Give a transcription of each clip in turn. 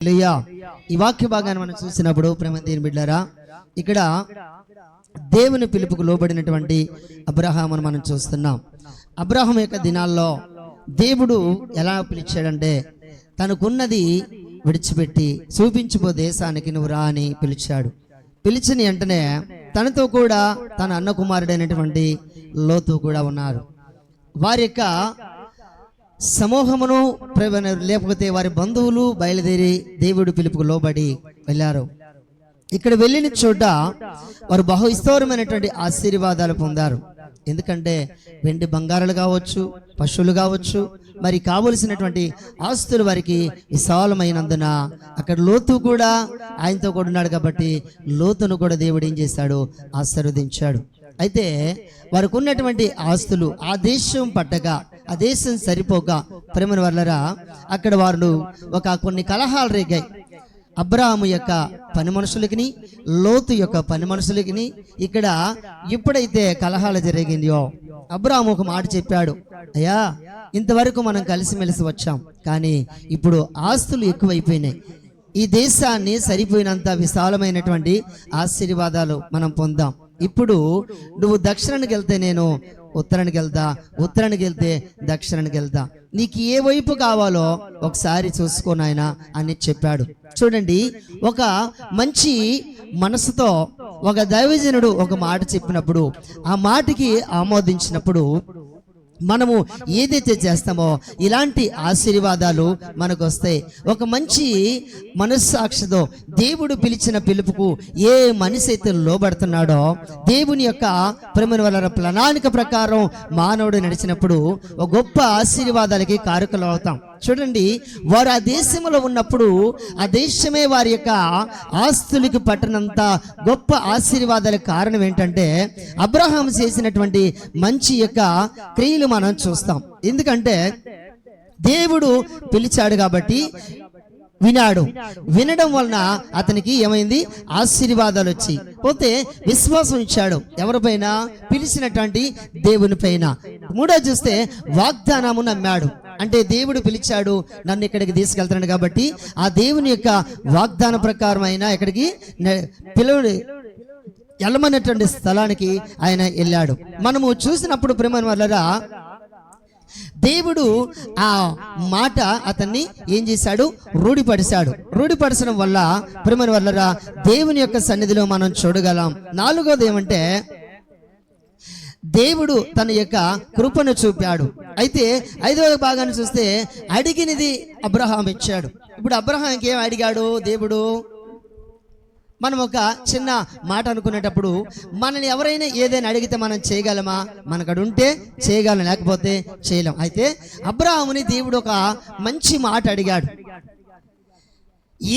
ఈ వాక్య భాగాన్ని మనం చూసినప్పుడు ప్రేమ దేవుని బిడ్డలారా, ఇక్కడ దేవుని పిలుపుకు లోబడినటువంటి అబ్రహామును మనం చూస్తున్నాం. అబ్రహాం యొక్క దినాల్లో దేవుడు ఎలా పిలిచాడంటే, తనకున్నది విడిచిపెట్టి చూపించిపో దేశానికి నువ్వు రా అని పిలిచాడు. పిలిచిన వెంటనే తనతో కూడా తన అన్న కుమారుడైనటువంటి లోతు కూడా ఉన్నారు. వారి యొక్క సమూహమును లేకపోతే వారి బంధువులు బయలుదేరి దేవుడి పిలుపుకు లోబడి వెళ్ళారు. ఇక్కడ వెళ్ళిన చోట వారు బహు విస్తారమైనటువంటి ఆశీర్వాదాలు పొందారు. ఎందుకంటే వెండి బంగారాలు కావచ్చు, పశువులు కావచ్చు, మరి కావలసినటువంటి ఆస్తులు వారికి విశాలమైనందున అక్కడ లోతు కూడా ఆయనతో కూడా ఉన్నాడు. కాబట్టి లోతును కూడా దేవుడు ఏం చేశాడు? ఆశీర్వదించాడు. అయితే వారికి ఉన్నటువంటి ఆస్తులు ఆ దేశం పట్టక, ఆ దేశం సరిపోక ప్రేమను వల్లరా అక్కడ వారు కొన్ని కలహాలు రేగాయి. అబ్రాహాము యొక్క పని మనుషులకి, లోతు యొక్క పని మనుషులకి ఇక్కడ ఎప్పుడైతే కలహాలు జరిగిందో అబ్రాహాము ఒక మాట చెప్పాడు, అయ్యా ఇంతవరకు మనం కలిసిమెలిసి వచ్చాం, కానీ ఇప్పుడు ఆస్తులు ఎక్కువైపోయినాయి. ఈ దేశాన్ని సరిపోయినంత విశాలమైనటువంటి ఆశీర్వాదాలు మనం పొందాం. ఇప్పుడు నువ్వు దక్షిణానికి వెళ్తే నేను ఉత్తరానికి వెళ్తా, ఉత్తరానికి వెళ్తే దక్షిణానికి వెళ్తా, నీకు ఏ వైపు కావాలో ఒకసారి చూసుకో నాయనా అని చెప్పాడు. చూడండి, ఒక మంచి మనసుతో ఒక దైవజనుడు ఒక మాట చెప్పినప్పుడు, ఆ మాటకి ఆమోదించినప్పుడు మనము ఏదైతే చేస్తామో ఇలాంటి ఆశీర్వాదాలు మనకు వస్తాయి. ఒక మంచి మనస్సాక్షితో దేవుడు పిలిచిన పిలుపుకు ఏ మనిషి అయితే లోబడుతున్నాడో, దేవుని యొక్క ప్రేమ వల్ల ప్రణాళిక ప్రకారం మానవుడు నడిచినప్పుడు ఒక గొప్ప ఆశీర్వాదాలకి కారకులు అవుతాం. చూడండి, వారు ఆ దేశంలో ఉన్నప్పుడు ఆ దేశమే వారి యొక్క ఆస్తులకి పట్టినంత గొప్ప ఆశీర్వాదాలకు కారణం ఏంటంటే అబ్రహాం చేసినటువంటి మంచి యొక్క క్రియలు మనం చూస్తాం. ఎందుకంటే దేవుడు పిలిచాడు కాబట్టి వినాడు. వినడం వలన అతనికి ఏమైంది? ఆశీర్వాదాలు వచ్చి పోతే విశ్వాసం ఇచ్చాడు. ఎవరిపైన? పిలిచినటువంటి దేవుని పైన. మూడో చూస్తే వాగ్దానము నమ్మాడు. అంటే దేవుడు పిలిచాడు, నన్ను ఇక్కడికి తీసుకెళ్తున్నాడు కాబట్టి ఆ దేవుని యొక్క వాగ్దాన ప్రకారం అయినా ఇక్కడికి పిలువడు వెళ్ళమన్నటువంటి స్థలానికి ఆయన వెళ్ళాడు. మనము చూసినప్పుడు ప్రేమ వల్లరా దేవుడు ఆ మాట అతన్ని ఏం చేశాడు? రూఢిపరిచాడు. రూఢిపరచడం వల్ల ప్రేమ వల్లరా దేవుని యొక్క సన్నిధిలో మనం చూడగలం. నాలుగోది ఏమంటే దేవుడు తన యొక్క కృపను చూపాడు. అయితే ఐదవ భాగాన్ని చూస్తే అడిగినది అబ్రహాం ఇచ్చాడు. ఇప్పుడు అబ్రహాంకి ఏం అడిగాడు దేవుడు? మనం ఒక చిన్న మాట అనుకునేటప్పుడు మనల్ని ఎవరైనా ఏదైనా అడిగితే మనం చేయగలమా? మనకు ఉంటే చేయగలం, లేకపోతే చేయలేం. అయితే అబ్రహాముని దేవుడు ఒక మంచి మాట అడిగాడు.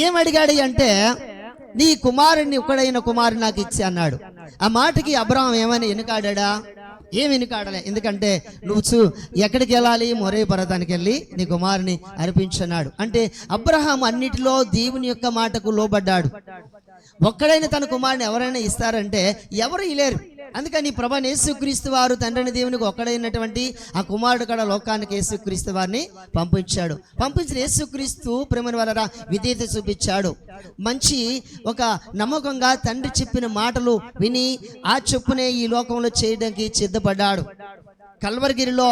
ఏం అడిగాడు అంటే, నీ కుమారుడిని ఒక్కడైన కుమారుని నాకు ఇచ్చి అన్నాడు. ఆ మాటకి అబ్రహాం ఏమైనా వెనుకాడా? ఏం వెనుకాడలే. ఎందుకంటే నువ్వు ఎక్కడికి వెళ్ళాలి? మొరే పర్వతానికి వెళ్ళి నీ కుమారుని అర్పించన్నాడు. అంటే అబ్రహాం అన్నిటిలో దేవుని యొక్క మాటకు లోబడ్డాడు. ఒక్కడైనా తన కుమారుని ఎవరైనా ఇస్తారంటే ఎవరు ఇలేరు. అందుకని ప్రభు యేసుక్రీస్తు వారు తండ్రిని దేవునికి ఒక్కడైనటువంటి ఆ కుమారుడు కూడా లోకానికి యేసుక్రీస్తు వారిని పంపించాడు. పంపించిన యేసుక్రీస్తు ప్రేమ వలన విధేయత చూపించాడు. మంచి ఒక నమ్మకంగా తండ్రి చెప్పిన మాటలు విని ఆ చొప్పునే ఈ లోకంలో చేయడానికి సిద్ధపడ్డాడు. కల్వరిగిరిలో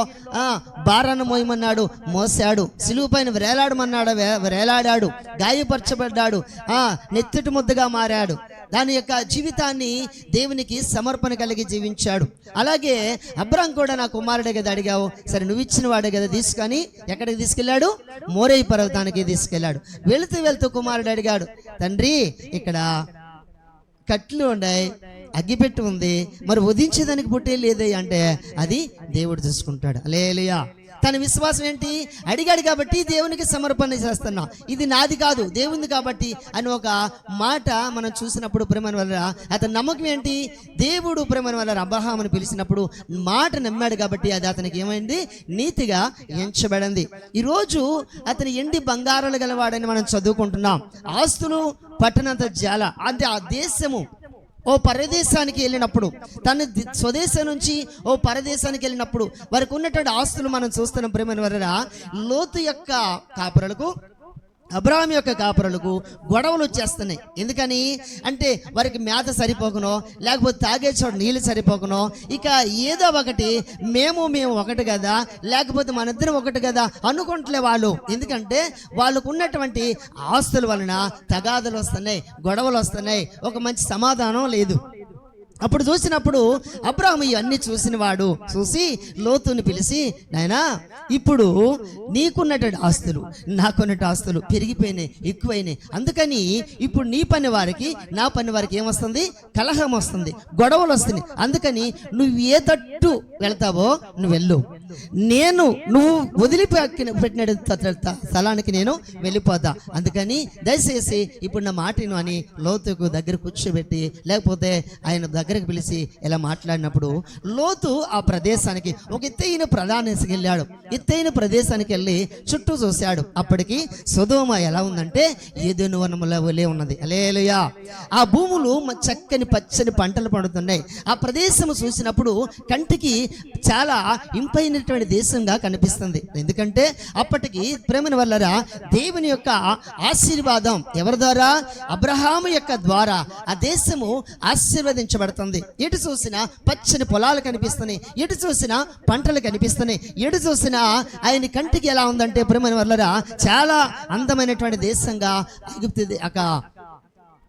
భారాన్ని మోయమన్నాడు, మోసాడు. సిలువ పైన వేలాడమన్నాడు, వేలాడాడు. గాయపరచబడ్డాడు, నెత్తిటి ముద్దగా మారాడు. దాని యొక్క జీవితాన్ని దేవునికి సమర్పణ కలిగి జీవించాడు. అలాగే అబ్రహాం కూడా నా కుమారుడే కదా అడిగావు, సరే నువ్వు ఇచ్చిన వాడే కదా తీసుకొని ఎక్కడికి తీసుకెళ్ళాడు? మోరే పర్వతానికి తీసుకెళ్ళాడు. వెళుతూ వెళ్తూ కుమారుడు అడిగాడు, తండ్రి ఇక్కడ కట్లు ఉన్నాయి, అగ్గిపెట్టు ఉంది, మరి ఉదించేదానికి పుట్టే లేదే అంటే అది దేవుడు చూసుకుంటాడు. హల్లెలూయా. తన విశ్వాసం ఏంటి? అడిగాడు కాబట్టి దేవునికి సమర్పణ చేస్తున్నా, ఇది నాది కాదు దేవుంది కాబట్టి అని ఒక మాట మనం చూసినప్పుడు ప్రేమ వల్ల అతని నమ్మకం ఏంటి? దేవుడు ప్రేమ వల్ల అబ్రహామును పిలిచినప్పుడు మాట నమ్మాడు కాబట్టి అది అతనికి ఏమైంది? నీతిగా ఎంచబడింది. ఈరోజు అతని ఎండి బంగారాలు గలవాడని మనం చదువుకుంటున్నాం. ఆస్తులు పట్టణంత జాల. అంటే ఆ దేశము ఓ పరదేశానికి వెళ్ళినప్పుడు, తన స్వదేశం నుంచి ఓ పరదేశానికి వెళ్ళినప్పుడు వారికి ఉన్నటువంటి ఆస్తులు మనం చూస్తున్నాం. ప్రేమ వలన లోతు యొక్క కాపురలకు అబ్రాహాం యొక్క కాపురులకు గొడవలు వచ్చేస్తున్నాయి. ఎందుకని అంటే వారికి మేత సరిపోకనో, లేకపోతే తాగే చోట నీళ్ళు సరిపోకనో, ఇక ఏదో ఒకటి మేము ఒకటి కదా, లేకపోతే మన ఇద్దరం ఒకటి కదా అనుకుంటలే వాళ్ళు. ఎందుకంటే వాళ్ళకు ఉన్నటువంటి ఆస్తుల వలన తగాదులు వస్తున్నాయి, గొడవలు వస్తున్నాయి, ఒక మంచి సమాధానం లేదు. అప్పుడు చూసినప్పుడు అబ్రాహాము ఇవన్నీ చూసినవాడు చూసి లోతుని పిలిచి, నాయనా ఇప్పుడు నీకున్నటువంటి ఆస్తులు నాకున్నటువంటి ఆస్తులు పెరిగిపోయినాయి, ఎక్కువైనాయి. అందుకని ఇప్పుడు నీ పని వారికి నా పని వారికి ఏమొస్తుంది? కలహం వస్తుంది, గొడవలు వస్తుంది. అందుకని నువ్వు ఏ తట్టు వెళ్తావో నువ్వు వెళ్ళు, నువ్వు వదిలిపెట్టిన స్థలానికి నేను వెళ్ళిపోతా. అందుకని దయచేసి ఇప్పుడు నా మాటను అని లోతుకు దగ్గర కూర్చోబెట్టి, లేకపోతే ఆయన దగ్గరికి పిలిచి ఇలా మాట్లాడినప్పుడు లోతు ఆ ప్రదేశానికి ఒక ఎత్తైన ప్రదేశానికి వెళ్ళాడు. ఎత్తైన ప్రదేశానికి వెళ్ళి చుట్టూ చూశాడు. అప్పటికి సొదొమ ఎలా ఉందంటే ఏదెను వనముల వలె ఉన్నది. హల్లెలూయా. ఆ భూములు చక్కని పచ్చని పంటలు పండుతున్నాయి. ఆ ప్రదేశం చూసినప్పుడు కంటికి చాలా ఇంపైనటువంటి దేశంగా కనిపిస్తుంది. ఎందుకంటే అప్పటికి ప్రేమని వల్లరా దేవుని యొక్క ఆశీర్వాదం ఎవరి ద్వారా? అబ్రహాము యొక్క ద్వారా ఆ దేశము ఆశీర్వదించబడుతుంది. ఎటు చూసినా పచ్చని పొలాలు కనిపిస్తున్నాయి, ఎటు చూసినా పంటలు కనిపిస్తున్నాయి, ఎటు చూసినా ఆయన కంటికి ఎలా ఉందంటే ప్రేమని వల్లరా చాలా అందమైనటువంటి దేశంగా ఐగుప్తు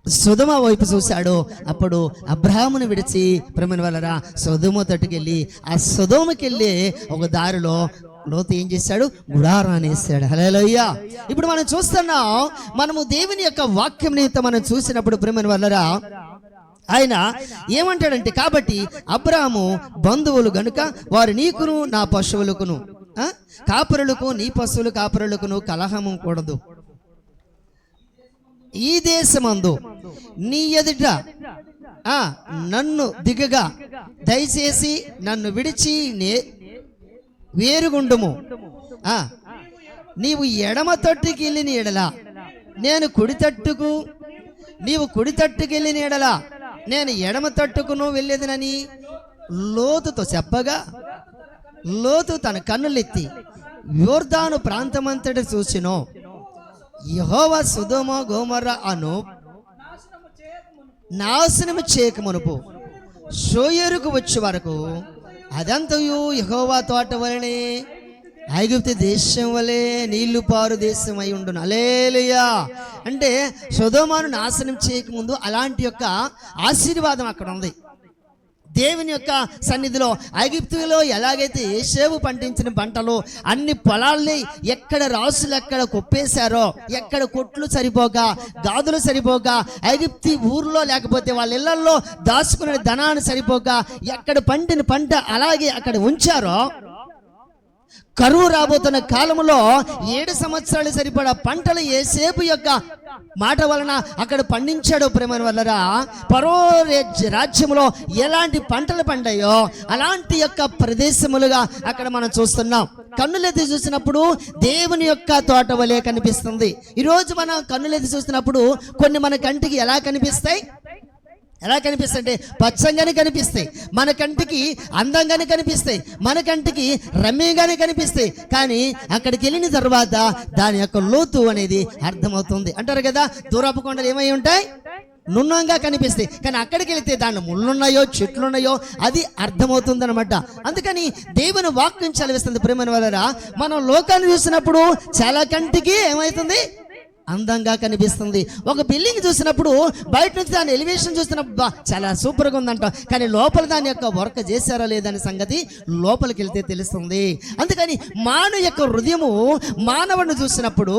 సొదొమ వైపు చూశాడు. అప్పుడు అబ్రహామును విడిచి ప్రేమని వల్లరా సొదొమ తట్టుకెళ్ళి ఆ సొదొమకి వెళ్ళి ఒక దారిలో లోతు ఏం చేశాడు? గుడారాన్ని వేసాడు. హల్లెలూయా. ఇప్పుడు మనం చూస్తున్నాం, మనము దేవుని యొక్క వాక్యం నిమిత్తం మనం చూసినప్పుడు ప్రేమని వల్లరా ఆయన ఏమంటాడంటే, కాబట్టి అబ్రాహాము బంధువులు గనుక వారు నీకును నా పశువులకును కాపురులకు నీ పశువులు కాపురులకును కలహము కూడదు. ఈ దేశమందు నీ ఎదుట నన్ను దిగగా దయచేసి నన్ను విడిచి వేరుగుండుము. నీవు ఎడమ తట్టుకి వెళ్ళిన ఎడల నేను కుడి తట్టుకు, నీవు కుడి తట్టుకెళ్ళిన ఎడల నేను ఎడమ తట్టుకును వెళ్ళేదనని లోతుతో చెప్పగా, లోతు తన కన్నులెత్తి యోర్దాను ప్రాంతమంతటి చూసినో యెహోవా సొదొమ గొమొర్రా అను నాశనము చేయకమునుపు సోయరుకు వచ్చే వరకు అదంతయు యెహోవా తోట వలనే ఐగుప్తు దేశం వలె నీళ్లు పారు దేశం అయి ఉండును. హల్లెలూయా. అంటే సొదొమను నాశనం చేయకముందు అలాంటి యొక్క ఆశీర్వాదం అక్కడ ఉంది. దేవుని యొక్క సన్నిధిలో ఐగుప్తులో ఎలాగైతే యేషేవు పండించిన పంటలు అన్ని పొలాల్ని ఎక్కడ రాసులు ఎక్కడ కొప్పేశారో, ఎక్కడ కొట్లు సరిపోక గాదులు సరిపోక ఐగుప్తి ఊర్లో లేకపోతే వాళ్ళ ఇళ్లలో దాచుకునే ధనాన్ని సరిపోక ఎక్కడ పండిన పంట అలాగే అక్కడ ఉంచారో, కరువు రాబోతున్న కాలంలో 7 సంవత్సరాలు సరిపడా పంటలు యేసేపు యొక్క మాట వలన అక్కడ పండించాడు. ప్రేమని వల్లరా ఫరో రాజ్యంలో ఎలాంటి పంటలు పండాయో అలాంటి యొక్క ప్రదేశములుగా అక్కడ మనం చూస్తున్నాం. కన్నులెత్తి చూసినప్పుడు దేవుని యొక్క తోట వలె కనిపిస్తుంది. ఈరోజు మనం కన్నులెత్తి చూసినప్పుడు కొన్ని మన కంటికి ఎలా కనిపిస్తాయి? ఎలా కనిపిస్తాయంటే పచ్చంగానే కనిపిస్తాయి, మన కంటికి అందంగానే కనిపిస్తాయి, మన కంటికి రమ్యంగానే కనిపిస్తాయి. కానీ అక్కడికి వెళ్ళిన తర్వాత దాని యొక్క లోతు అనేది అర్థమవుతుంది. అంటారు కదా, దూరపు కొండలు ఏమై ఉంటాయి? నున్నంగా కనిపిస్తాయి. కానీ అక్కడికి వెళితే దాంట్లో ముళ్ళున్నాయో చెట్లున్నాయో అది అర్థమవుతుంది అనమాట. అందుకని దేవుని వాక్యం చదివిస్తుంది. ప్రేమని వలన మనం లోకాన్ని చూసినప్పుడు చాలా కంటికి ఏమవుతుంది? అందంగా కనిపిస్తుంది. ఒక బిల్డింగ్ చూసినప్పుడు బయట నుంచి దాని ఎలివేషన్ చూసినప్పుడు చాలా సూపర్గా ఉందంట, కానీ లోపల దాని యొక్క వర్క్ చేశారో లేదనే సంగతి లోపలికి వెళ్తే తెలుస్తుంది. అందుకని మానవ యొక్క హృదయము మానవుడిని చూసినప్పుడు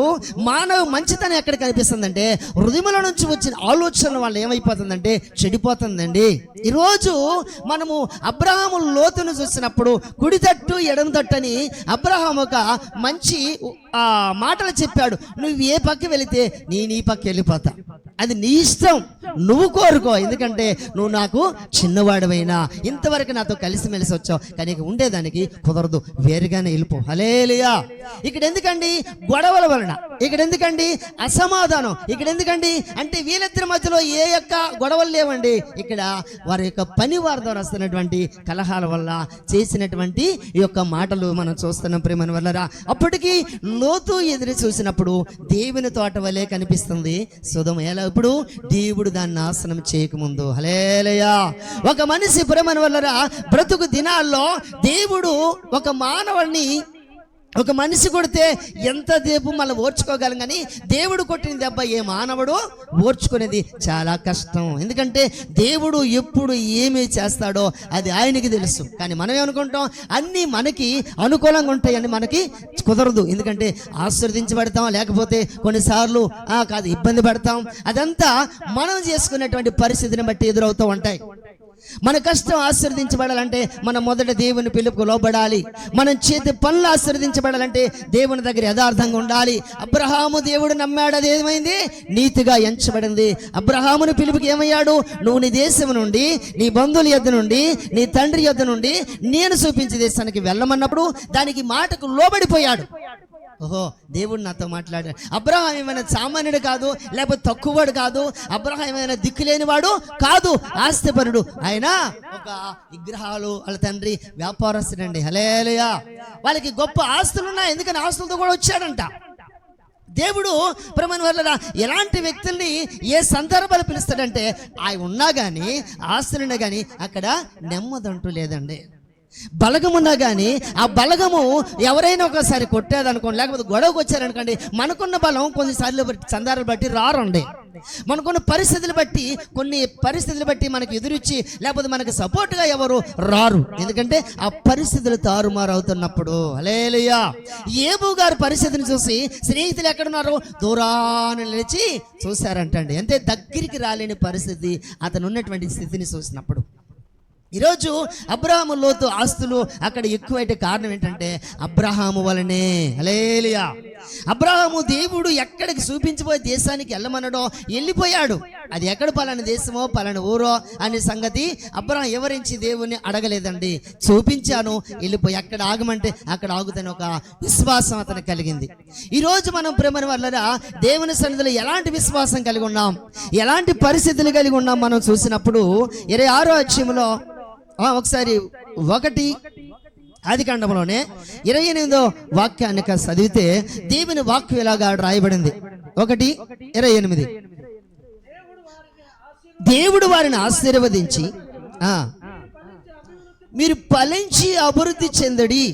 మానవ మంచితనం ఎక్కడ కనిపిస్తుందంటే హృదయంలో నుంచి వచ్చిన ఆలోచన వాళ్ళు ఏమైపోతుందంటే చెడిపోతుందండి. ఈరోజు మనము అబ్రహాము లోతును చూసినప్పుడు కుడి తట్టు ఎడమ తట్టు అని అబ్రహాము ఒక మంచి మాటలు చెప్పాడు. నువ్వు ఏ పక్క వెళితే నీ పక్క వెళ్ళిపోతా, అది నీ ఇష్టం. నువ్వు కోరుకో, ఎందుకంటే నువ్వు నాకు చిన్నవాడివైనా ఇంతవరకు నాతో కలిసిమెలిసి వచ్చావు, కానీ ఇక ఉండేదానికి కుదరదు, వేరుగానే వెళ్ళిపో. హల్లెలూయా. ఇక్కడ ఎందుకండి గొడవల వలన, ఇక్కడ ఎందుకండి అసమాధానం, ఇక్కడ ఎందుకండి అంటే వీళ్ళిద్దరి మధ్యలో ఏ యొక్క గొడవలు లేవండి, ఇక్కడ వారి యొక్క పని వారి ద్వారా వస్తున్నటువంటి కలహాల వల్ల చేసినటువంటి ఈ యొక్క మాటలు మనం చూస్తున్నాం ప్రేమని వల్లరా. అప్పటికి లోతు ఎదురు చూసినప్పుడు దేవుని తోట వలె కనిపిస్తుంది సొదొమ. ఎలా? ఇప్పుడు దేవుడు దాన్ని నాశనం చేయకముందు. హల్లెలూయా. ఒక మనిషి ప్రేమని వల్లరా బ్రతుకు దినాల్లో దేవుడు ఒక మానవుడిని, ఒక మనిషి కొడితే ఎంత దేపు మళ్ళీ ఓర్చుకోగలం, కానీ దేవుడు కొట్టిన దెబ్బ ఏ మానవుడు ఓర్చుకునేది చాలా కష్టం. ఎందుకంటే దేవుడు ఎప్పుడు ఏమి చేస్తాడో అది ఆయనకి తెలుసు. కానీ మనం ఏమనుకుంటాం, అన్నీ మనకి అనుకూలంగా ఉంటాయని మనకి కుదరదు. ఎందుకంటే ఆశీర్వదించబడతాం, లేకపోతే కొన్నిసార్లు కాదు ఇబ్బంది పడతాం. అదంతా మనం చేసుకునేటువంటి పరిస్థితిని బట్టి ఎదురవుతూ ఉంటాయి. మన కష్టం ఆశీర్వదించబడాలంటే మనం మొదట దేవుని పిలుపుకు లోబడాలి. మనం చేతి పనులు ఆశీర్వదించబడాలంటే దేవుని దగ్గర యథార్థంగా ఉండాలి. అబ్రహాము దేవుడు నమ్మాడు, అది ఏమైంది? నీతిగా ఎంచబడింది. అబ్రహాముని పిలుపుకి ఏమయ్యాడు? నువ్వు నీ దేశం నుండి, నీ బంధువుల యొద్ద నుండి, నీ తండ్రి యొద్ద నుండి నేను చూపించే దేశానికి వెళ్ళమన్నప్పుడు దానికి మాటకు లోబడిపోయాడు. ఓహో, దేవుడు నాతో మాట్లాడాడు. అబ్రహాం ఏమైనా సామాన్యుడు కాదు, లేకపోతే తక్కువవాడు కాదు. అబ్రహాం ఏమైనా దిక్కులేనివాడు కాదు, ఆస్తిపరుడు. ఆయన ఒక విగ్రహాలు వాళ్ళ తండ్రి వ్యాపారస్తుడండి. హల్లెలూయా. వాళ్ళకి గొప్ప ఆస్తులు ఉన్నాయి, ఎందుకని ఆస్తులతో కూడా వచ్చాడంట. దేవుడు ప్రేమని వల్ల ఎలాంటి వ్యక్తుల్ని ఏ సందర్భాలు పిలుస్తాడంటే ఆయన ఉన్నా కానీ, ఆస్తులున్నా కానీ అక్కడ నెమ్మదంటూ లేదండి. బలగం ఉన్నా కానీ ఆ బలగము ఎవరైనా ఒకసారి కొట్టేదనుకోండి, లేకపోతే గొడవకు వచ్చారనుకోండి, మనకున్న బలం కొన్నిసార్లు సందర్భాలు బట్టి రారండి. మనకున్న పరిస్థితులు బట్టి, కొన్ని పరిస్థితులు బట్టి మనకు ఎదురిచ్చి లేకపోతే మనకు సపోర్ట్గా ఎవరు రారు. ఎందుకంటే ఆ పరిస్థితులు తారుమారు అవుతున్నప్పుడు. హల్లెలూయా. యేబు గారు పరిస్థితిని చూసి స్నేహితులు ఎక్కడున్నారో దూరాన నిలిచి చూశారంటండి. అంటే దగ్గరికి రాలేని పరిస్థితి అతను ఉన్నటువంటి స్థితిని చూసినప్పుడు. ఈరోజు అబ్రహాము లోతు ఆస్తులు అక్కడ ఎక్కువైతే కారణం ఏంటంటే అబ్రహాము వలనే. హల్లెలూయా. అబ్రహాము దేవుడు ఎక్కడికి చూపించబోయే దేశానికి వెళ్ళమన్నాడో వెళ్ళిపోయాడు. అది ఎక్కడ పలానా దేశమో పలానా ఊరో అనే సంగతి అబ్రహాం ఎవరించి దేవుణ్ణి అడగలేదండి. చూపించాను, వెళ్ళిపోయి ఎక్కడ ఆగమంటే అక్కడ ఆగుతాను ఒక విశ్వాసం అతనికి కలిగింది. ఈరోజు మనం ప్రేమని వల్లరా దేవుని సన్నిధిలో ఎలాంటి విశ్వాసం కలిగి ఉన్నాం, ఎలాంటి పరిస్థితులు కలిగి ఉన్నాం మనం చూసినప్పుడు 26వ అధ్యాయంలో ఒకసారి 1 ఆదికాండంలోనే 28వ వాక్యాన్ని చదివితే దేవుని వాక్యం ఇలాగా రాయబడింది. 1:28 దేవుడు వారిని ఆశీర్వదించి మీరు ఫలించి అభివృద్ధి చెందడి,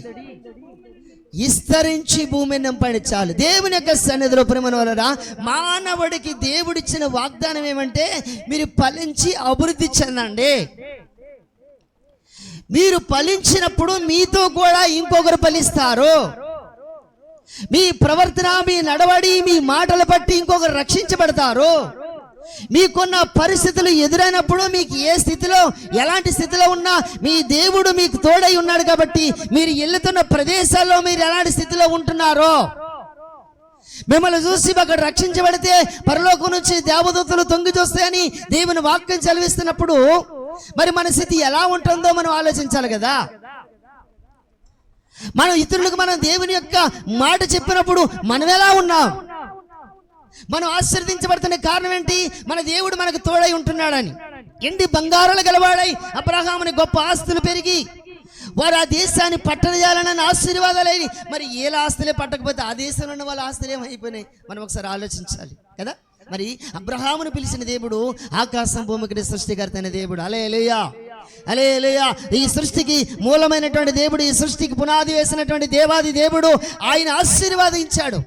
విస్తరించి భూమిని నింపండి. చాలు. దేవుని యొక్క సన్నిధిలో ప్రేమను వలన మానవుడికి దేవుడిచ్చిన వాగ్దానం ఏమంటే మీరు ఫలించి అభివృద్ధి చెందండి. మీరు ఫలించినప్పుడు మీతో కూడా ఇంకొకరు ఫలిస్తారు. మీ ప్రవర్తన, మీ నడవడి, మీ మాటలు బట్టి ఇంకొకరు రక్షించబడతారు. మీకున్న పరిస్థితులు ఎదురైనప్పుడు మీకు ఏ స్థితిలో, ఎలాంటి స్థితిలో ఉన్నా మీ దేవుడు మీకు తోడై ఉన్నాడు కాబట్టి మీరు వెళ్తున్న ప్రదేశాల్లో మీరు ఎలాంటి స్థితిలో ఉంటున్నారో, మిమ్మల్ని చూసి అక్కడ రక్షించబడితే పరలోకం నుంచి దేవదూతలు తొంగి చూస్తాయని దేవుని వాక్యం చదివిస్తున్నప్పుడు మరి మన స్థితి ఎలా ఉంటుందో మనం ఆలోచించాలి కదా. మనం ఇతరులకు మనం దేవుని యొక్క మాట చెప్పినప్పుడు మనం ఎలా ఉన్నాం? మనం ఆశీర్వదించబడుతున్న కారణం ఏంటి? మన దేవుడు మనకు తోడై ఉంటున్నాడని. ఎండి బంగారాలు గలవాడై అబ్రహాముని గొప్ప ఆస్తులు పెరిగి వారు ఆ దేశాన్ని పట్టజేయాలని ఆశీర్వాదాలు. మరి ఏ ఆస్తులే పట్టకపోతే ఆ దేశంలో ఉన్న వాళ్ళ ఆస్తులు ఏమైపోయినాయి మనం ఒకసారి ఆలోచించాలి కదా. మరి అబ్రహామును పిలిచిన దేవుడు ఆకాశం భూమికి సృష్టికర్త అయిన దేవుడు. హల్లెలూయా. హల్లెలూయా. ఈ సృష్టికి మూలమైనటువంటి దేవుడు, ఈ సృష్టికి పునాది వేసినటువంటి దేవాది దేవుడు ఆయన ఆశీర్వాదించాడు.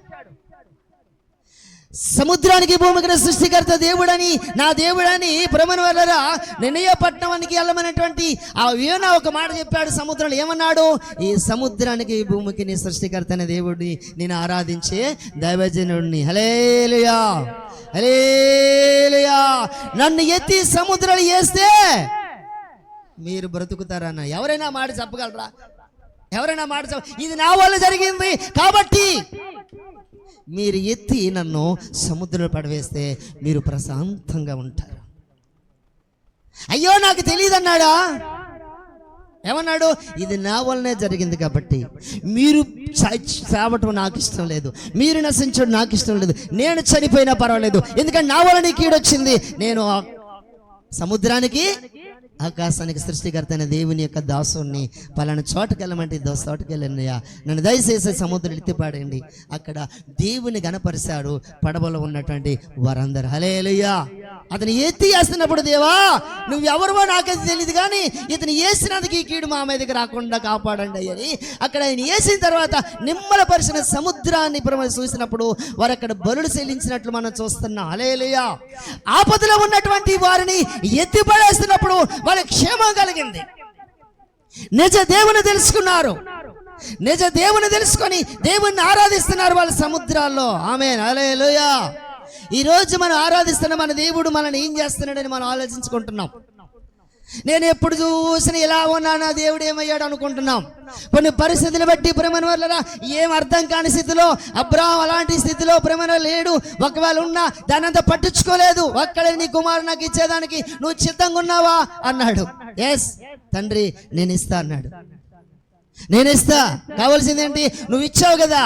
సముద్రానికి భూమికి సృష్టికర్త దేవుడని, నా దేవుడని బ్రహ్మను వల్లరా నినయపట్నానికి వెళ్ళమన్నటువంటి ఆ యోనా ఒక మాట చెప్పాడు. సముద్రంలో ఏమన్నాడు? ఈ సముద్రానికి భూమికి నీ సృష్టికర్త అనే దేవుడిని నేను ఆరాధించే దైవజనుడిని. హల్లెలూయా. హల్లెలూయా. నన్ను ఎత్తి సముద్రాలు వేస్తే మీరు బ్రతుకుతారన్న ఎవరైనా మాట చెప్పగలరా? ఎవరైనా మాట ఇది నా వల్ల జరిగింది కాబట్టి మీరు ఎత్తి నన్ను సముద్రంలో పడవేస్తే మీరు ప్రశాంతంగా ఉంటారు. అయ్యో నాకు తెలియదు అన్నాడా? ఏమన్నాడు? ఇది నా వల్లనే జరిగింది కాబట్టి మీరు చావటం నాకు ఇష్టం లేదు, మీరు నశించడం నాకు ఇష్టం లేదు, నేను చనిపోయినా పర్వాలేదు, ఎందుకంటే నా వల్ల నీకు ఈడొచ్చింది. నేను సముద్రానికి ఆకాశానికి సృష్టికర్త అయిన దేవుని యొక్క దాసుని పలానా చోటుకి వెళ్ళమంటే చోటుకి వెళ్ళన్నయ్యా, నన్ను దయచేసి సముద్రం ఎత్తిపాడండి. అక్కడ దేవుని గణపరిచాడు పడవలో ఉన్నటువంటి వారందరూ. హల్లెలూయా. అతను ఎత్తి వేస్తున్నప్పుడు, దేవా నువ్వు ఎవరివో నాకైతే తెలియదు కానీ ఇతను వేసినందుకు ఈ కీడు మా మీదకి రాకుండా కాపాడండి అని అక్కడ ఆయన వేసిన తర్వాత నిమ్మలపరిచిన సముద్రాన్ని చూసినప్పుడు వారు అక్కడ బలులు చెల్లించినట్లు మనం చూస్తున్నాం. హల్లెలూయా. ఆపదలో ఉన్నటువంటి వారిని ఎత్తి పడేస్తున్నప్పుడు వాళ్ళకి క్షేమం కలిగింది. నిజ దేవుని తెలుసుకున్నారు, నిజ దేవుని తెలుసుకొని దేవుణ్ణి ఆరాధిస్తున్నారు వాళ్ళ సముద్రాల్లో. ఆమేన్. హల్లెలూయా. ఈ రోజు మనం ఆరాధిస్తున్న మన దేవుడు మనల్ని ఏం చేస్తున్నాడని మనం ఆలోచించుకుంటున్నాం. నేను ఎప్పుడు చూసినా ఇలా ఉన్నా నా దేవుడు ఏమయ్యాడు అనుకుంటున్నాం. కొన్ని పరిస్థితులు బట్టి ప్రేమను వల్ల ఏం అర్థం కాని స్థితిలో అబ్రాహాం అలాంటి స్థితిలో ప్రేమను లేడు. ఒకవేళ ఉన్నా దాన్ని అంతా పట్టించుకోలేదు. ఒక్కడే నీ కుమారుడు నాకు ఇచ్చేదానికి నువ్వు సిద్ధంగా ఉన్నావా అన్నాడు. ఎస్ తండ్రి నేను ఇస్తా అన్నాడు. నేను ఇస్తా, కావాల్సిందేంటి? నువ్వు ఇచ్చావు కదా,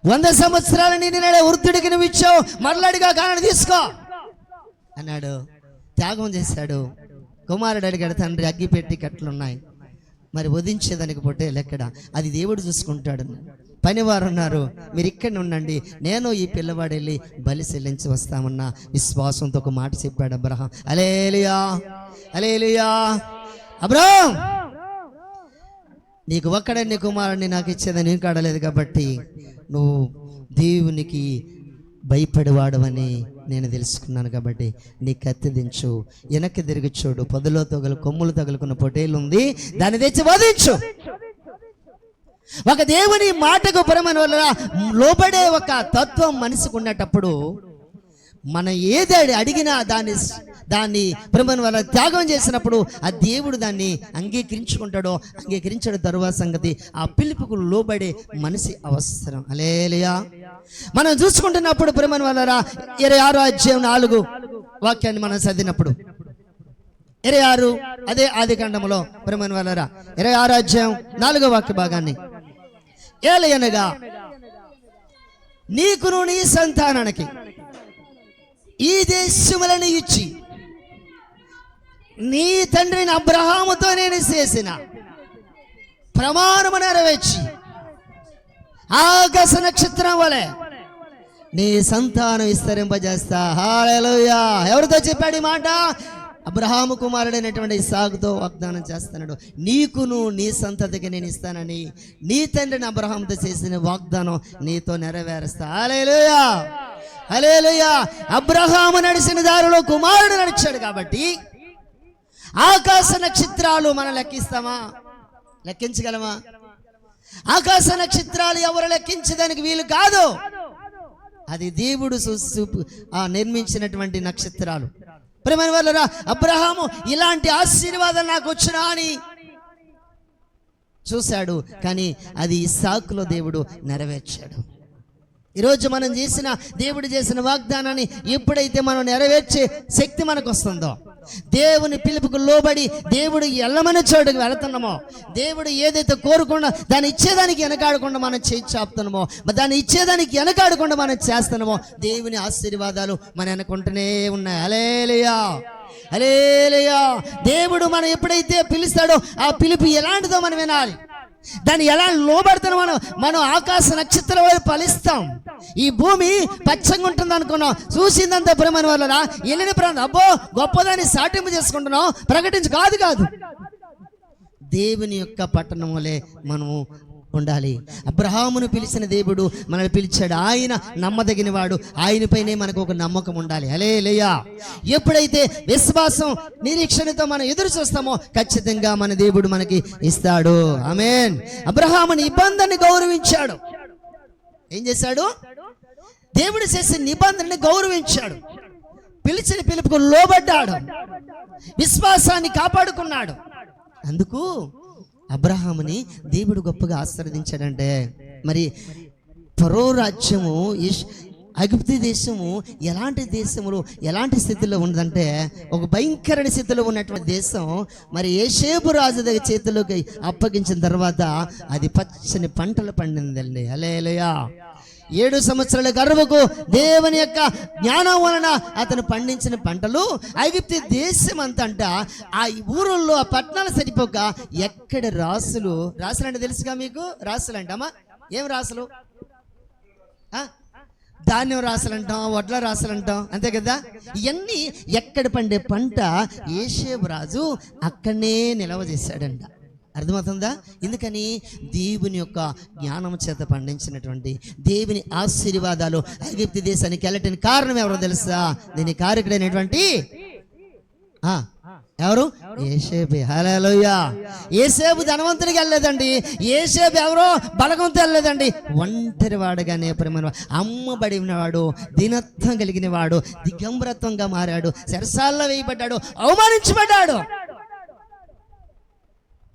100 సంవత్సరాలు నిండినాడే వృద్ధుడికి నువ్వు ఇచ్చావు, మరలాడిగా కారణం తీసుకో అన్నాడు. త్యాగం చేశాడు. కుమారుడు అడిగాడు, తండ్రి అగ్గి పెట్టి కట్లున్నాయి, మరి వధించేదానికి పొట్టేలు ఎక్కడ? అది దేవుడు చూసుకుంటాడు. పనివారు ఉన్నారు, మీరు ఇక్కడ ఉండండి, నేను ఈ పిల్లవాడు వెళ్ళి బలి చెల్లించి వస్తామన్న విశ్వాసంతో ఒక మాట చెప్పాడు అబ్రహాం. హల్లెలూయా, హల్లెలూయా. అబ్రహాం నీకు ఒక్కడే నీ కుమారుడిని నాకు ఇచ్చేదని నీకు కాడలేదు కాబట్టి నువ్వు దేవునికి భయపడేవాడవని నేను తెలుసుకున్నాను కాబట్టి నీ కత్తి దించు, వెనక్కి తిరిగి చూడు, పొదలో కొమ్ములు తగులుకున్న పొటేలు ఉంది, దాన్ని తెచ్చి వధించు. ఒక దేవుని మాటకు పరమైన వల్ల లోబడే ఒక తత్వం మనసుకు ఉన్నటప్పుడు మనం ఏది అడిగినా దాన్ని ప్రేమ వల్ల త్యాగం చేసినప్పుడు ఆ దేవుడు దాన్ని అంగీకరించుకుంటాడో అంగీకరించడం తరువాత సంగతి ఆ పిలుపుకు లోబడే మనిషి అవసరం. హల్లెలూయా. మనం చూసుకుంటున్నప్పుడు ప్రేమ వల్ల 26:4 వాక్యాన్ని మనం చదివినప్పుడు 26 అదే ఆదికాండములో ప్రేమ వల్ల 26:4 వాక్య భాగాన్ని ఏలయనగా నీకును నీ సంతానానికి ఈ దేశములను ఇచ్చి నీ తండ్రిని అబ్రహాముతో నేను చేసిన ప్రమాణము నెరవేర్చి ఆకాశ నక్షత్రం వలె నీ సంతానం విస్తరింపజేస్తా. హల్లెలూయా. ఎవరితో చెప్పాడు ఈ మాట? అబ్రహాము కుమారుడైనటువంటి ఇస్సాకుతో వాగ్దానం చేస్తున్నాడు. నీకును నీ సంతతికి నేను ఇస్తానని నీ తండ్రిని అబ్రహాముతో చేసిన వాగ్దానం నీతో నెరవేరుస్తా. హల్లెలూయా, హల్లెలూయా. అబ్రహాము నడిచిన దారిలో కుమారుడు నడిచాడు కాబట్టి ఆకాశ నక్షత్రాలు మనం లెక్కిస్తామా? లెక్కించగలమా? ఆకాశ నక్షత్రాలు ఎవరు లెక్కించడానికి వీలు కాదు. అది దేవుడు నిర్మించినటువంటి నక్షత్రాలు. ప్రేమ వల్ల అబ్రహాము ఇలాంటి ఆశీర్వాదాలు నాకు వచ్చినా అని చూశాడు, కానీ అది ఇస్సాకులో దేవుడు నెరవేర్చాడు. ఈరోజు మనం చేసిన దేవుడు చేసిన వాగ్దానాన్ని ఎప్పుడైతే మనం నెరవేర్చే శక్తి మనకు వస్తుందో, దేవుని పిలుపుకు లోబడి దేవుడు ఎల్లమని చోటుకు వెళుతున్నామో, దేవుడు ఏదైతే కోరుకుండా దాన్ని ఇచ్చేదానికి వెనకాడకుండా మనం చేయి చాపుతున్నామో, దాన్ని ఇచ్చేదానికి వెనకాడకుండా మనం చేస్తున్నామో, దేవుని ఆశీర్వాదాలు మన వెనకుంటూనే ఉన్నాయి. హల్లెలూయా, హల్లెలూయా. దేవుడు మనం ఎప్పుడైతే పిలుస్తాడో ఆ పిలుపు ఎలాంటిదో మనం వినాలి. దాన్ని ఎలా లోబడుతున్నాం మనం ఆకాశ నక్షత్రం వైపు ఫలిస్తాం. ఈ భూమి పచ్చంగా ఉంటుంది అనుకున్నాం, చూసిందంతా ప్రేమ వల్ల వెళ్ళిన ప్రాంతం అబ్బో గొప్పదాన్ని సాటింపు చేసుకుంటున్నాం, ప్రకటించి కాదు. దేవుని యొక్క పట్టణములే మనము ఉండాలి. అబ్రహామును పిలిచిన దేవుడు మనల్ని పిలిచాడు. ఆయన నమ్మదగిన వాడు, ఆయనపైనే మనకు ఒక నమ్మకం ఉండాలి. హల్లెలూయా. ఎప్పుడైతే విశ్వాసం నిరీక్షణతో మనం ఎదురు చూస్తామో ఖచ్చితంగా మన దేవుడు మనకి ఇస్తాడు. ఆమేన్. అబ్రహాము నిబంధనని గౌరవించాడు. ఏం చేశాడు? దేవుడు చేసే నిబంధనని గౌరవించాడు. పిలిచిన పిలుపుకు లోబడ్డాడు, విశ్వాసాన్ని కాపాడుకున్నాడు. అందుకు అబ్రహాముని దేవుడు గొప్పగా ఆశీర్వదించాడంటే, మరి ఫరో రాజ్యము ఐగుప్తు దేశము ఎలాంటి దేశములు ఎలాంటి స్థితిలో ఉందంటే ఒక భయంకరమైన స్థితిలో ఉన్నటువంటి దేశం. మరి యోసేపు రాజు దగ్గర చేతిలోకి అప్పగించిన తర్వాత అది పచ్చని పంటలు పండిందండి. హల్లెలూయా. 7 సంవత్సరాల గర్వకు దేవుని యొక్క జ్ఞానం వలన అతను పండించిన పంటలు ఐగుప్తు దేశం అంతా ఆ ఊరుల్లో ఆ పట్టణాలు సరిపోక ఎక్కడ రాసులు అంటే తెలుసుగా మీకు? రాసులు అంటామా? ఏం రాసులు? ధాన్యం రాసులు అంటాం, వడ్ల రాసులు అంటాం, అంతే కదా. ఇవన్నీ ఎక్కడ పండే పంట యోసేపు రాజు అక్కడనే నిల్వ చేశాడంట. అర్థమవుతుందా? ఎందుకని? దేవుని యొక్క జ్ఞానం చేత పండించినటువంటి దేవుని ఆశీర్వాదాలు ఐగుప్తు దేశానికి వెళ్ళటానికి కారణం ఎవరో తెలుసా? దీని కారకుడైనటువంటి ఎవరు? యోసేపు. హల్లెలూయా. యోసేపు ధనవంతునికి వెళ్ళలేదండి. యోసేపు ఎవరో బలగంతో వెళ్ళలేదండి. ఒంటరి వాడుగానే ప్రేమ అమ్మబడి ఉన్నవాడు, దీనత్వం కలిగిన వాడు, దిగంబరత్వంగా మారాడు, చెరసాల్లో వేయబడ్డాడు, అవమానించబడ్డాడు.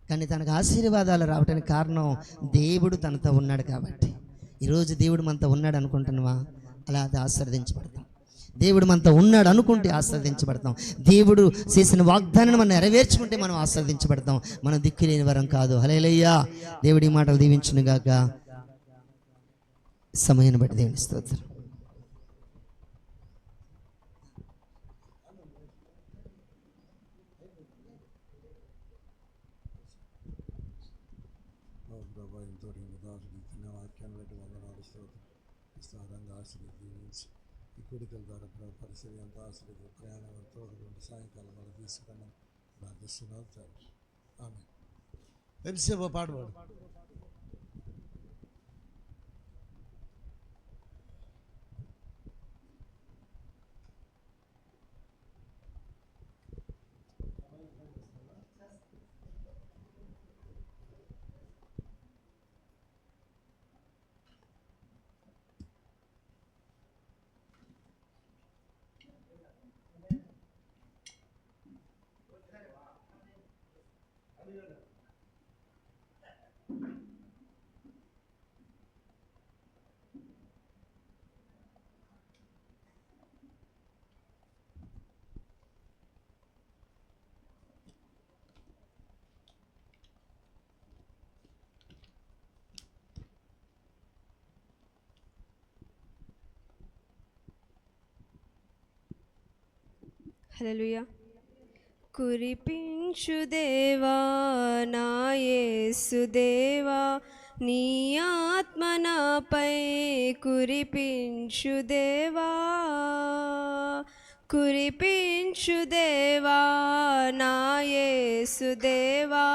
కానీ తనకు ఆశీర్వాదాలు రావడానికి కారణం దేవుడు తనతో ఉన్నాడు కాబట్టి. ఈరోజు దేవుడు మనతో ఉన్నాడు అనుకుంటున్నావా? అలా అది ఆశీర్వదించబడతాం. దేవుడు మనతో ఉన్నాడు అనుకుంటే ఆశీర్వదించబడతాం. దేవుడు చేసిన వాగ్దానాన్ని మనం నెరవేర్చుకుంటే మనం ఆశీర్వదించబడతాం. మనం దిక్కు లేని వరం కాదు. హల్లెలూయా. దేవుడి మాటలు దీవించును గాక. సమయాన్ని బట్టి దేవుని స్తోత్రం. కోడికల ద్వారా పరిస్థితి ఎంత ఆశ్రయించి ప్రయాణం ఎంతో సాయంకాలం వల్ల తీసుకున్నాం ప్రార్థిస్తున్నాం తండ్రి. ఆమె ఎంతసేపు పాడవాడు. హల్లెలూయా. కురిపించు దేవా నా యేసు దేవా, నీ ఆత్మ నాపై కురిపించు దేవా. కురిపించు దేవా నా యేసు దేవా,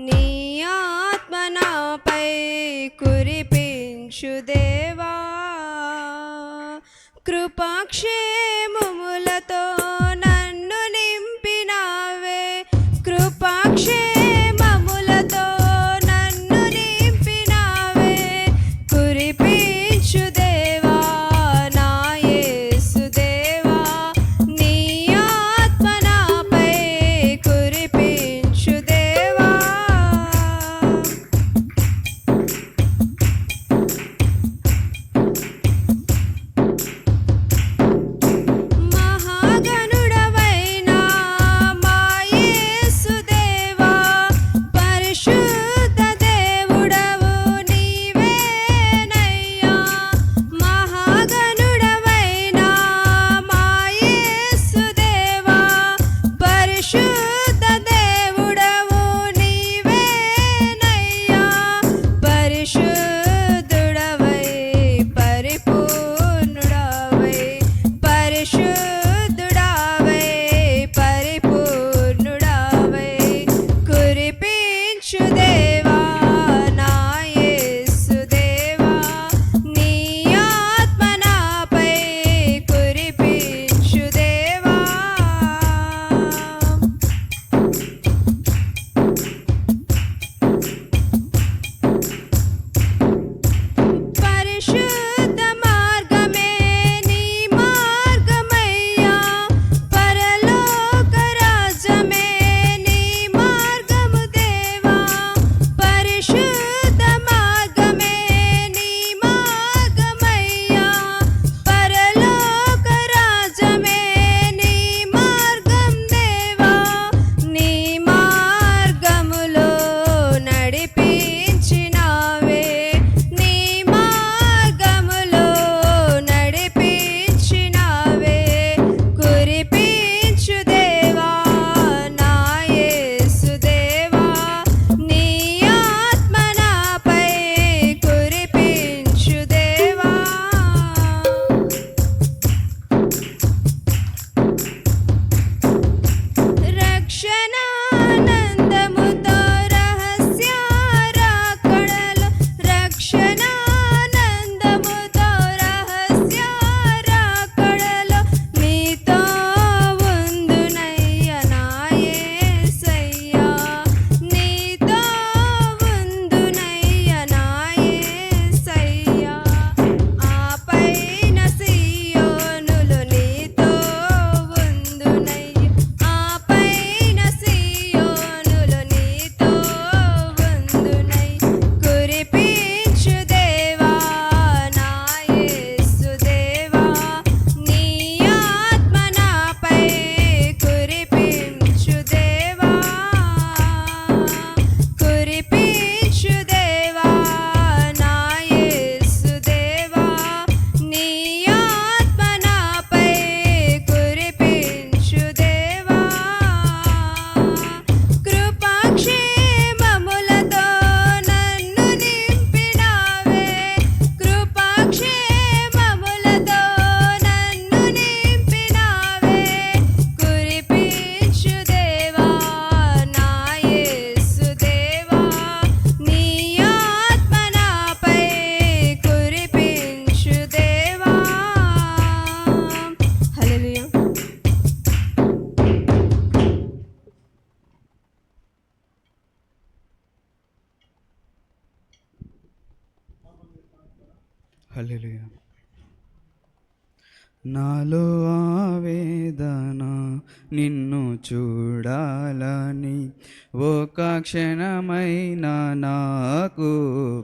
నీ ఆత్మ నాపై కురిపించు దేవా. కృపాక్షేమములతో నన్ను నింపినావే, కృపాక్షేమములతో నన్ను నింపినావే. కురిపించు దేవా నా యేసు దేవా, నీ ఆత్మ నాపై కురిపించు దేవా. హల్లెలూయా. నాలో ఆవేదన నిన్ను చూడాలని ఒక క్షణమైనా నాకు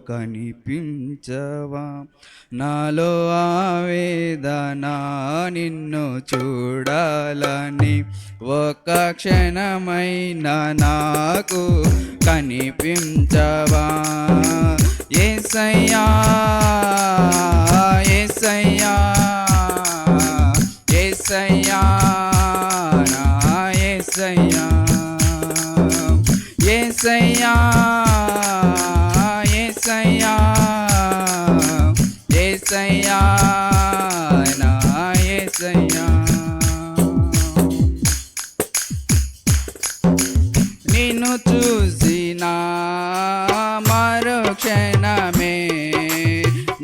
కనిపించవా. నాలో ఆవేదన నిన్ను చూడాలని ఒక క్షణమైనా నాకు కనిపించవా. యేసయ్యా యేసయ్యా యేసయ్యా నా యేసయ్యా యేసయ్యా యేసయ్యా యేసయ్యా నా యేసయ్యా. నిన్ను చూసిన మరుక్షణమే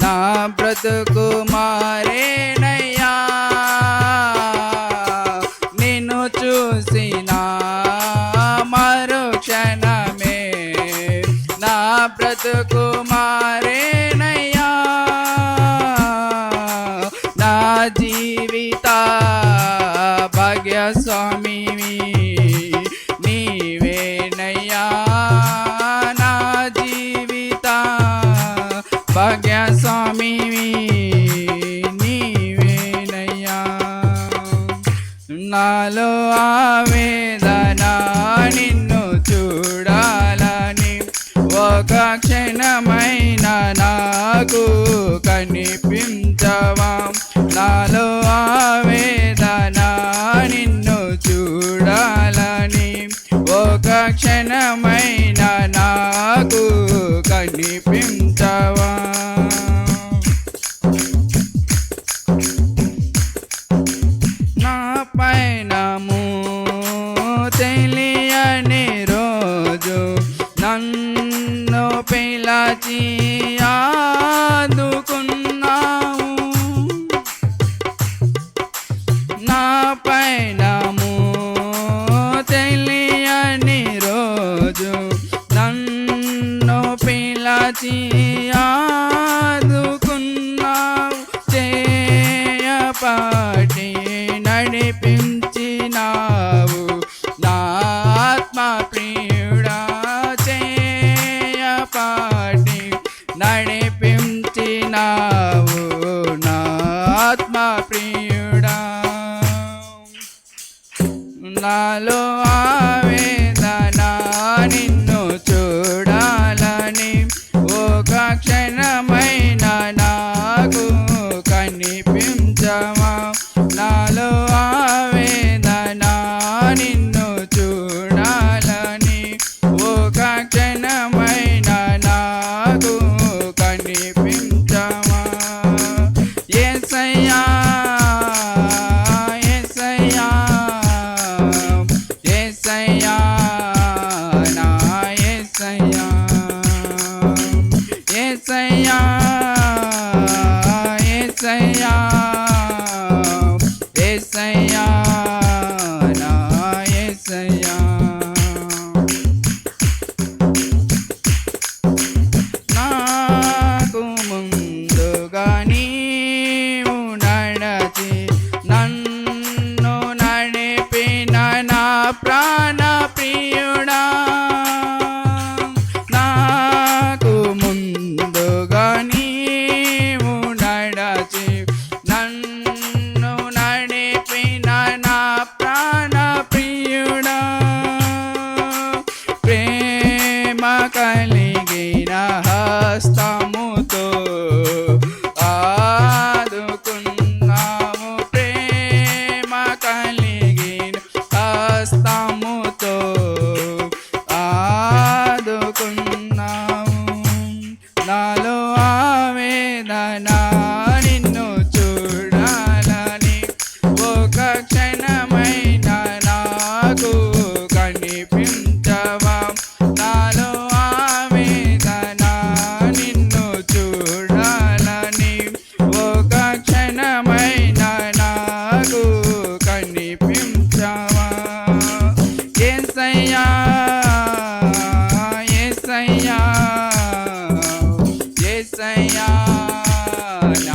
నా బ్రతుకు మారేనయ్యా. నిన్ను చూసిన మరుక్షణమే నా బ్రతుకు మారేనయ్యా. నా జీవిత భాగ్యస్వామివి నీవేనయ్యా. నా జీవిత భాగ్యస్వామివి నీవేనయ్యా. నాలో ఆవేదన నిన్ను చూడాలని ఒక క్షణమైన నాకు కనిపించవా. నాలో ఆవేదన నిన్ను చూడాలని ఒక క్షణమైన నాకు కనిపించవా. నా పైనము తెలియని రోజు నన్ను పిలచి ఆదుకున్నావు. నా పైనము తెలియని రోజు నన్ను పిలచి ఆదుకున్నావు. చేయపాటి నడిపించినావు నా ఆత్మ ప్రియుడా. చేయపాటి నడిపించినావు నా ఆత్మ ప్రియుడా. నాలో ఆవేదన నిన్ను చూడాలని ఒక క్షణమైన నాకు కనిపించవా. నాలో ఆవేదన నిన్ను చూడాలని ఒక క్షణమైన నాకు కనిపించవా. యేసయ్యా యేసయ్యా యేసయ్యా నా యేసయ్యా యేసయ్యా యేసయ్యా యేసయ్యా నా యేసయ్యా. నాకు ముందుగా నీవు నడచి నన్ను నడిపిన నా ప్రాణ ప్రియుడా. నాకు ముందుగా నీవు నడచి నన్ను నడిపిన నా ప్రాణ ప్రియుడా. ప్రేమ కలిగిన హస్తముతో ఆదుకున్నావు. ప్రేమ కలిగిన హస్తముతో ఆదుకున్నావు. నాలో ఆవేదన నిన్ను చూడాలని ఒక క్షణమైన నాకు కనిపించవా. నాలో ఆవేదన నిన్ను చూడాలని ఒక క్షణమైన నాకు కనిపించవా. యేసయ్యా యేసయ్యా యేసయ్యా నా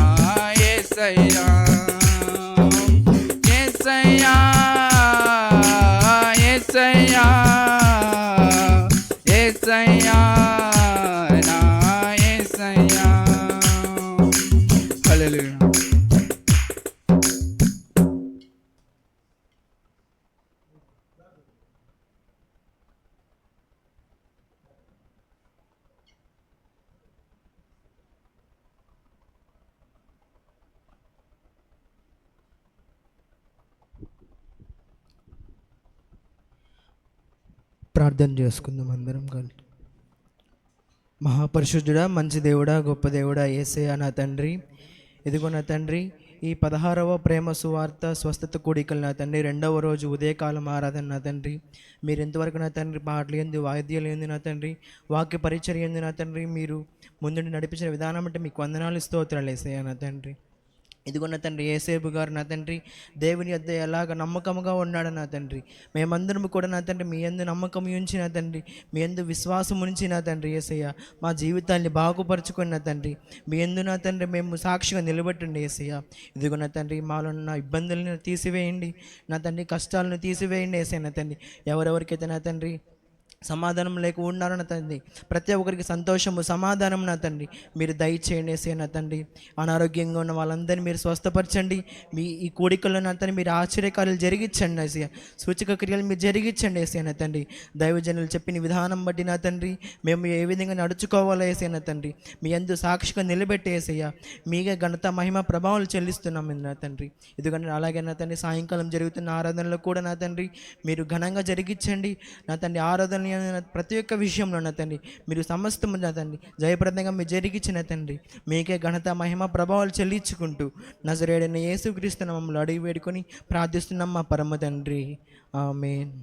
ప్రార్థన చేసుకుందాం అందరం కలిసి. మహాపరిశుద్ధుడా, మంచి దేవుడా, గొప్ప దేవుడా, యేసయ్యా నా తండ్రి, ఇదిగో నా తండ్రి, ఈ 16వ ప్రేమ సువార్త స్వస్థత కూడికలు నా తండ్రి 2వ రోజు ఉదయకాలం ఆరాధన నా తండ్రి, మీరు ఎంతవరకు నా తండ్రి పాటలు ఏంది, వాయిద్యాలు ఏంది నా తండ్రి, వాక్య పరిచర్య ఏంది నా తండ్రి, మీరు ముందుండి నడిపించిన విధానం అంటే మీకు వందనాలు, స్తోత్రాలు యేసయ్యా నా తండ్రి. ఇదిగో నా తండ్రి యేసేపు గారు నా తండ్రి దేవుని యొద్ద ఎలాగ నమ్మకముగా ఉన్నాడు నా తండ్రి, మేమందరం కూడా నా తండ్రి మీ యందు నమ్మకం ఉంచి నా తండ్రి, మీ యందు విశ్వాసం ఉంచి నా తండ్రి యేసయ్య మా జీవితాన్ని బాగుపరుచుకుని నా తండ్రి, మీ యందు నా తండ్రి మేము సాక్షిగా నిలబెట్టండి యేసయ్య. ఇదిగో నా తండ్రి మాలో ఉన్న ఇబ్బందులను తీసివేయండి నా తండ్రి, కష్టాలను తీసివేయండి యేసయ్య నా తండ్రి. ఎవరెవరికైతే నా తండ్రి సమాధానం లేక ఉన్నారు నా తండ్రి, ప్రతి ఒక్కరికి సంతోషము సమాధానం నా తండ్రి మీరు దయచేయండి యేసయ్య నా తండ్రి. అనారోగ్యంగా ఉన్న వాళ్ళందరినీ మీరు స్వస్థపరచండి, మీ ఈ కోడికల్లో నా తండ్రి మీరు ఆశ్చర్యకార్యాలు జరిగించండి యేసయ్య, సూచక క్రియలు మీరు జరిగించండి యేసయ్య నా తండ్రి. దైవజనులు చెప్పిన విధానం బట్టి నా తండ్రి మేము ఏ విధంగా నడుచుకోవాలో యేసయ్య నా తండ్రి, మీ యందు సాక్షిగా నిలబెట్టే యేసయ్య, మీకే ఘనత మహిమ ప్రభావాలు చెల్లిస్తున్నాం నా తండ్రి. ఎందుకంటే అలాగే నా తండ్రి సాయంకాలం జరుగుతున్న ఆరాధనలో కూడా నా తండ్రి మీరు ఘనంగా జరిగించండి నా తండ్రి. ఆరాధన ప్రతి ఒక్క విషయంలో నా తండ్రి మీరు సమస్తము నా తండ్రి జయప్రదంగా మీరు జరిగించిన తండ్రి, మీకే ఘనత మహిమ ప్రభావాలు చెల్లించుకుంటూ నజరేయుడైన యేసుక్రీస్తు నామములో అడిగి వేడుకొని ప్రార్థిస్తున్నాం మా పరమ తండ్రి, ఆమేన్.